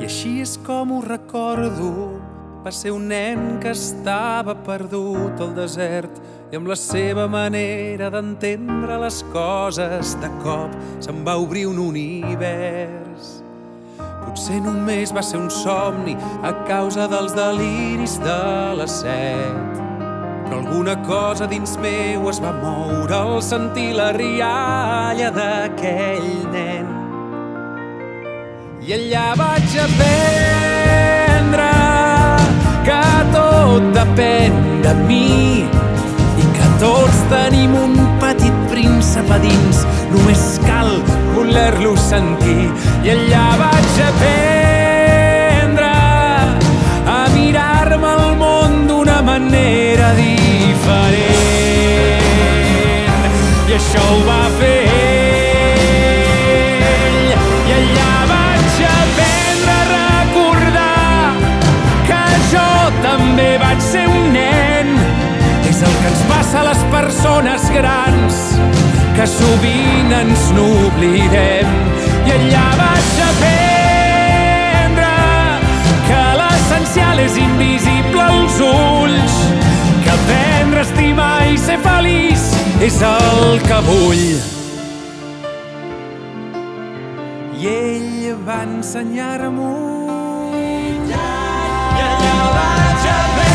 I així és com ho recordo. Va ser un nen que estava perdut al desert i amb la seva manera d'entendre les coses de cop se'n va obrir un univers. Potser només va ser un somni a causa dels deliris de les 7, però alguna cosa dins meu es va moure al sentir la rialla d'aquell nen. I allà vaig aprendre que tot depèn de mi i que tots tenim un petit príncep a dins, només cal voler-lo sentir. I allà vaig aprendre a mirar-me el món d'una manera diferent, i això ho va fer ell. I allà vaig aprendre a recordar que jo també vaig ser un nen. És el que ens passa a les persones grans, que sovint ens n'oblidem. I allà vaig aprendre que l'essencial és invisible als ulls, que aprendre a estimar i ser feliç és el que vull. I ell va ensenyar-m'ho. I allà vaig aprendre